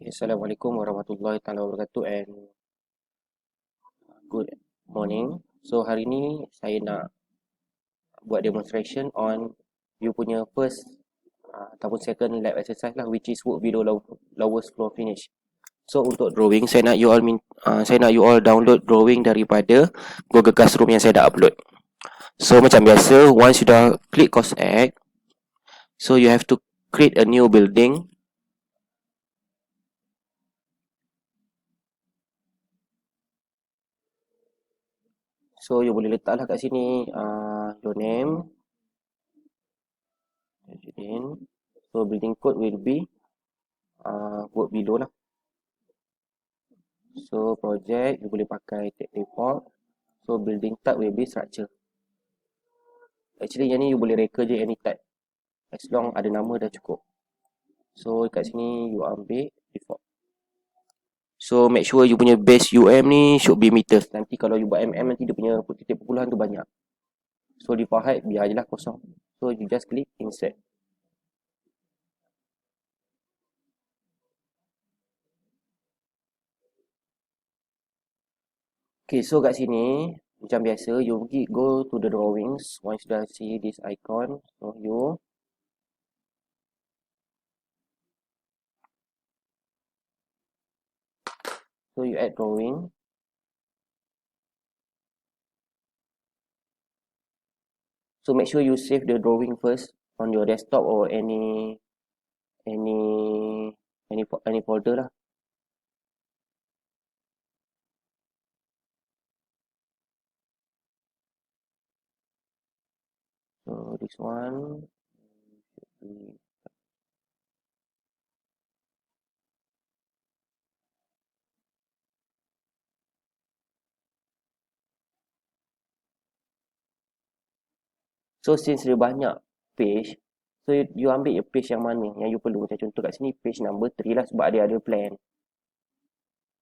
Okay, Assalamualaikum warahmatullahi taala wabarakatuh and good morning. So hari ni saya nak buat demonstration on you punya first ataupun second lab exercise lah, which is work below lowest floor finish. So untuk drawing saya nak you all download drawing daripada Google Classroom yang saya dah upload. So macam biasa, once you dah klik course add, so you have to create a new building. So you boleh letaklah kat sini your name. So building code will be work below lah. So project you boleh pakai tag report. So building type will be structure. Actually yang ni you boleh reka je any type, as long ada nama dah cukup. So kat sini you ambil default. So make sure you punya base UM ni should be meters. Nanti kalau you buat mm nanti dia punya titik perpuluhan tu banyak. So default height biar je lah kosong. So you just click insert. Okay, so kat sini macam biasa you pergi go to the drawings. Once you dah see this icon, so you add drawing. So make sure you save the drawing first on your desktop or any folder lah. So this one should be so since dia banyak page, so you ambil je page yang mana yang you perlu. Macam contoh kat sini page number 3 lah sebab dia ada plan.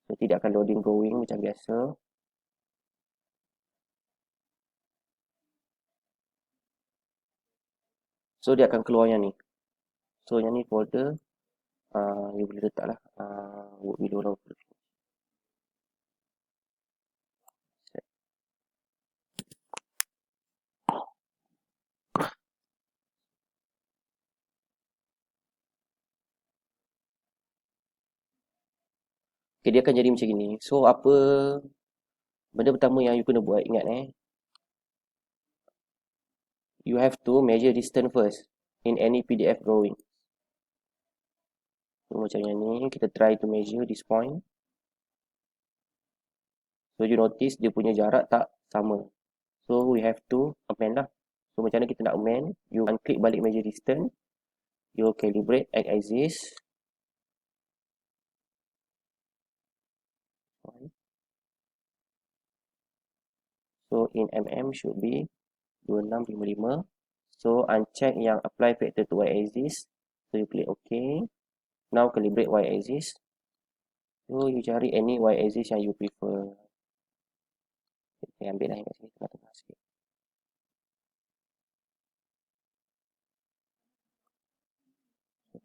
So tidak akan loading drawing macam biasa. So dia akan keluar yang ni. So yang ni folder you boleh letak lah work below lah. Okay, dia akan jadi macam ni. So apa benda pertama yang you kena buat, ingat you have to measure distance first in any PDF drawing. So macam yang ni, kita try to measure this point. So you notice dia punya jarak tak sama. So we have to amend lah. So macam mana kita nak amend? You unclick balik measure distance. You calibrate x-axis. So in mm should be 2655. So uncheck yang apply factor to y-axis. So you click OK. Now calibrate y-axis. So you cari any y-axis yang you prefer. Okay, ambil lah yang kat sini tengah-tengah sikit.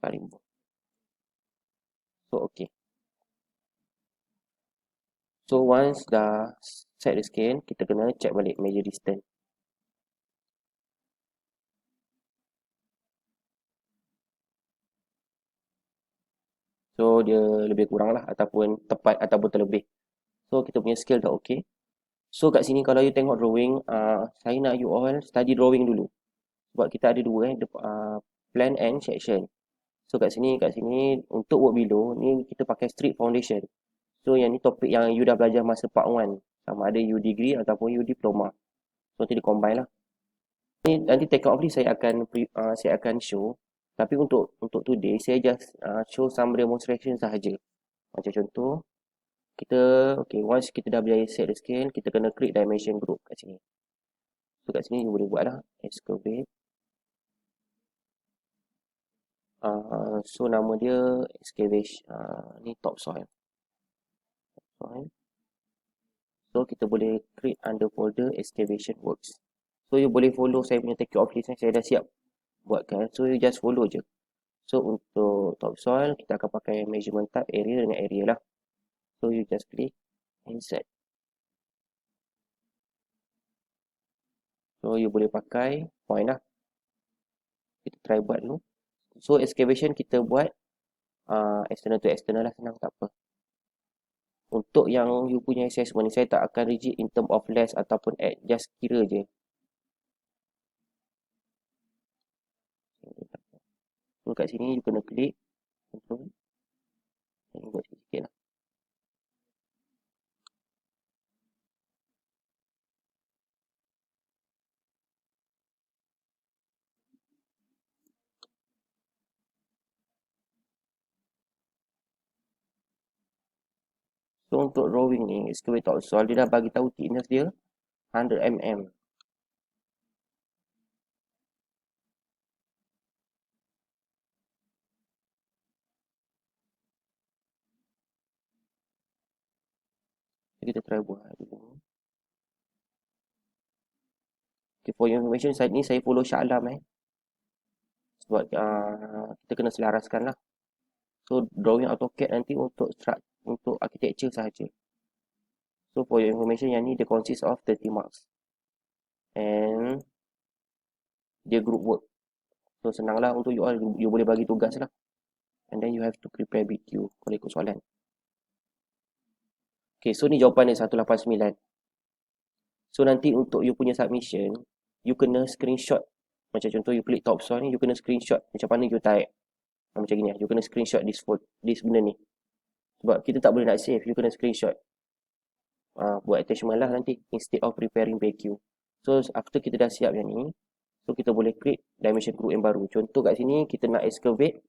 Paling bawah. So okay. So once dah set the scale, kita kena check balik measure distance. So dia lebih kurang lah ataupun tepat ataupun terlebih. So kita punya scale dah okay. So kat sini kalau you tengok drawing, saya nak you all study drawing dulu. Sebab kita ada dua plan and section. So kat sini untuk work below ni kita pakai strict foundation. So yang ni topik yang you dah belajar masa part 1. Sama ada you degree ataupun you diploma. So nanti dia combine lah. Nanti take out of this saya akan show. Tapi untuk today saya just show some demonstration sahaja. Macam contoh kita once kita dah boleh set the scale, kita kena create dimension group kat sini. So kat sini you boleh buat lah excavate. So nama dia excavation, ni topsoil. So kita boleh create under folder excavation works. So you boleh follow saya punya take off list, saya dah siap buatkan. So you just follow je. So untuk topsoil kita akan pakai measurement type area dengan area lah. So you just click insert. So you boleh pakai point lah. Kita try buat dulu. So excavation kita buat external to external lah, senang, tak apa. Untuk yang you punya assessment ni, saya tak akan rigid in term of less ataupun add, just kira je. So kat sini you kena klik control. Saya buat sikit lah. So untuk drawing ni, excavate topsoil, dia dah bagi tahu thickness dia 100 mm. Jadi kita try buat dulu. Okay, for your information, side ni saya follow Shah Alam sebab kita kena selaraskan lah. So drawing AutoCAD nanti untuk architecture sahaja. So for your information, yang ni dia consist of 30 marks. And dia group work. So senang lah untuk you all, you boleh bagi tugas lah. And then you have to prepare BQ kalau ikut soalan. Okay, so ni jawapan dia 189. So nanti untuk you punya submission, you kena screenshot. Macam contoh you klik topsoil ni, you kena screenshot macam mana you type. Macam gini lah, you kena screenshot this benda ni. Sebab kita tak boleh nak save, you kena screenshot. Buat attachment lah nanti instead of preparing BQ. So after kita dah siap yang ni, so kita boleh create dimension group yang baru. Contoh kat sini kita nak excavate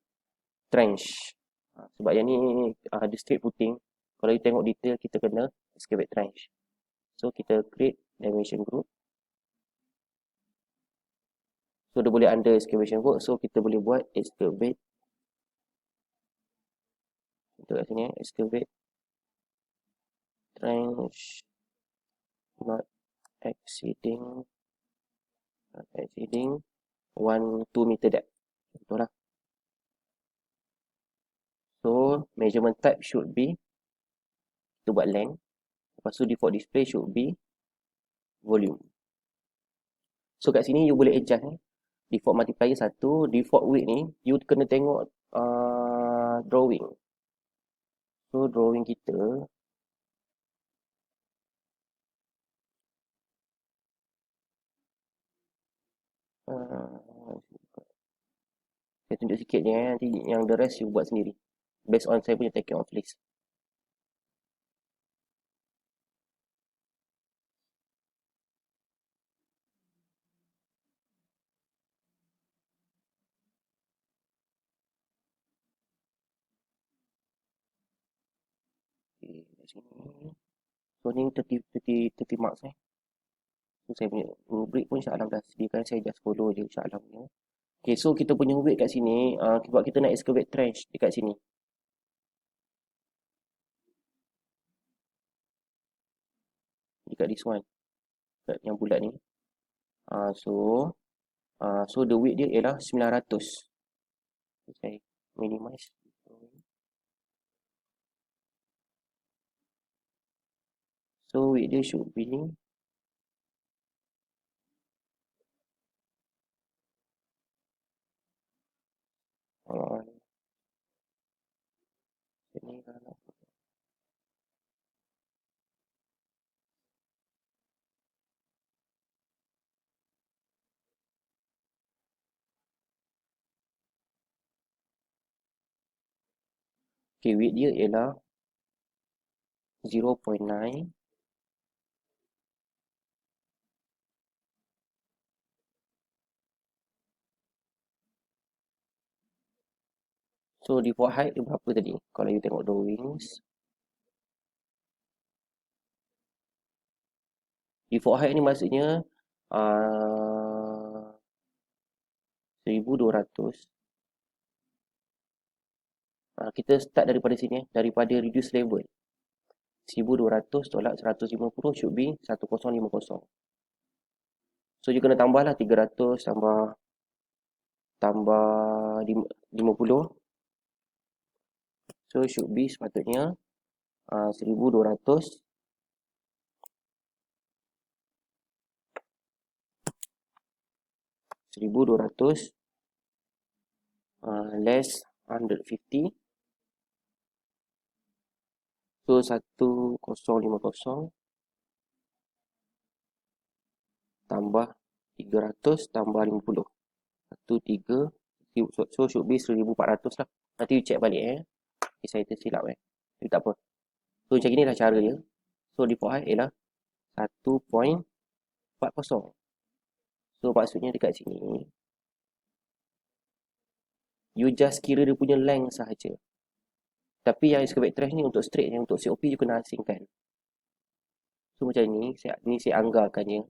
trench. Sebab yang ni ada straight footing. Kalau you tengok detail, kita kena excavate trench. So kita create dimension group. So dia boleh under excavation work. So kita boleh buat excavate. Untuk kat sini excavate trench not exceeding 1-2 meter depth. Betul lah. So measurement type should be, kita buat length. Lepas tu default display should be volume. So kat sini you boleh adjust ni. Default multiplier 1, default width ni you kena tengok drawing. So drawing kita saya tunjuk sikit je, nanti yang the rest you buat sendiri based on saya punya taking off list. Okay, kat sini. So ni 30 marks So saya punya rubric pun Shah Alam dah sediakan, saya just follow je Shah Alam punya. Okay, so kita punya weight kat sini, sebab kita nak excavate trench dekat sini. Dekat this one. Dekat yang bulat ni. So the weight dia ialah 900. So, saya minimize. So weight dia should be sini kalau okay, weight dia ialah 0.9 So default height dia berapa tadi? Kalau you tengok drawings, default height ni maksudnya 1200. Kita start daripada sini, daripada reduce level. 1200 tolak 150 should be 1050. So you kena tambah lah 300 tambah tambah 50. So should be sepatutnya 1200 1200 less 150. So 1050 tambah 300 tambah 50. 13. So should be 1400 lah. Nanti you check balik saya tersilap Tapi tak apa. So macam inilah cara dia. So default height ialah 1.40. So maksudnya dekat sini you just kira dia punya length sahaja. Tapi yang excavate trash ni untuk straight ni, untuk COP you kena asingkan. So macam ni saya anggarkannya.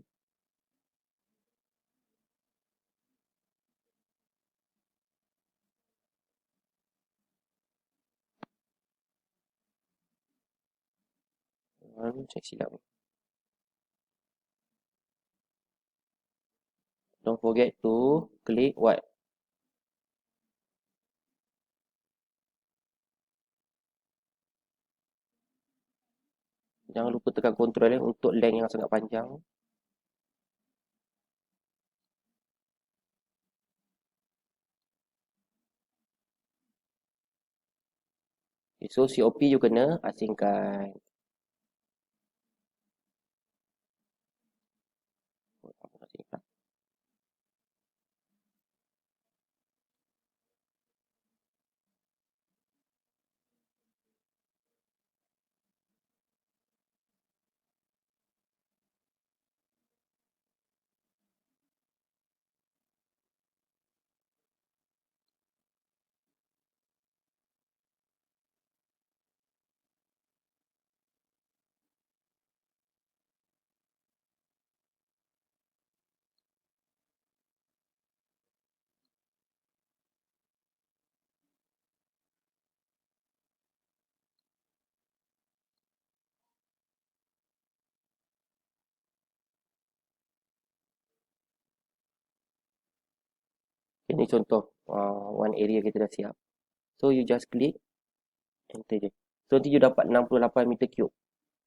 Saya silap ni. Don't forget to click what? Jangan lupa tekan control untuk length yang sangat panjang. Okay, so COP you kena asingkan. Ini contoh one area kita dah siap. So you just click enter je. So nanti you dapat 68 meter cube.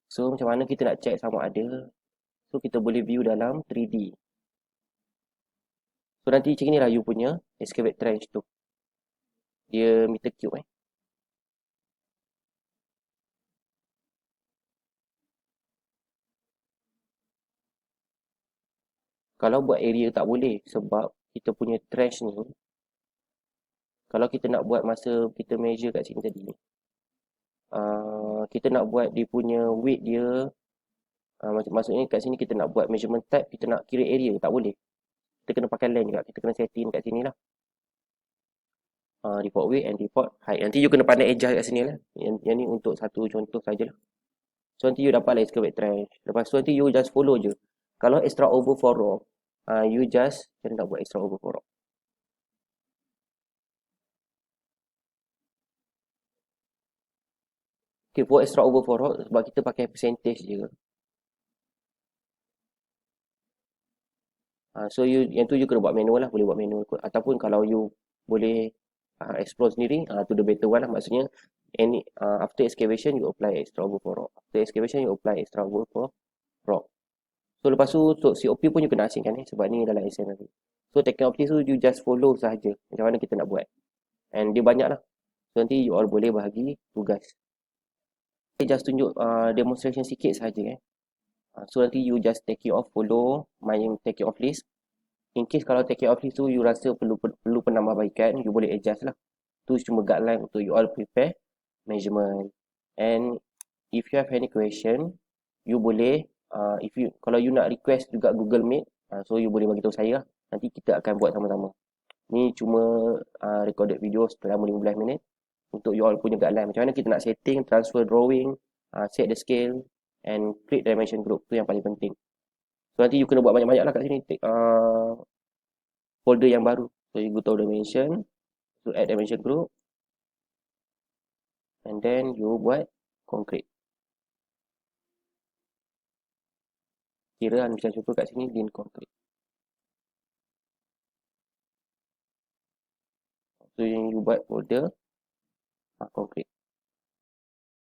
So macam mana kita nak check sama ada? So kita boleh view dalam 3D. So nanti macam inilah you punya excavate trench tu. Dia meter cube Kalau buat area tak boleh sebab kita punya trench ni, kalau kita nak buat masa kita measure kat sini tadi, kita nak buat dia punya weight dia, maksudnya kat sini kita nak buat measurement type, kita nak kira area, tak boleh. Kita kena pakai length juga, kita kena setting kat sini lah. Default weight and default height. Nanti you kena pandai adjust kat sini lah. Yang ni untuk satu contoh sajalah. So nanti you dapat lah excavate trench. Lepas tu nanti you just follow je. Kalau extra over for rock, you just macam nak buat extra over for rock. Okay, for extra over for rock sebab kita pakai percentage je. So you yang tu you kena buat manual lah, boleh buat manual kot. Ataupun kalau you boleh explore sendiri, tu the better one lah. Maksudnya after excavation you apply extra over for rock. After excavation you apply extra over for rock. So lepas tu untuk COP pun you kena asingkan sebab ni dalam ASN nanti. So taking option tu you just follow sahaja macam mana kita nak buat. And dia banyak lah. So nanti you all boleh bahagi tugas. Okay, just tunjuk demonstration sikit sahaja So nanti you just take it off, follow my take it off list. In case kalau take it off list tu you rasa perlu penambahbaikan, you boleh adjust lah. Tu cuma guideline untuk you all prepare measurement. And if you have any question, you boleh kalau you nak request juga Google Meet, so you boleh bagi tahu saya lah. Nanti kita akan buat sama-sama. Ni cuma recorded video selama 15 minit untuk you all punya guideline. Macam mana kita nak setting, transfer drawing, set the scale and create dimension group. Tu yang paling penting. So nanti you kena buat banyak-banyak lah kat sini. Folder yang baru. So you go to dimension, so add dimension group, and then you buat concrete. Kira macam contoh kat sini din concrete. So, yang you buat folder, concrete.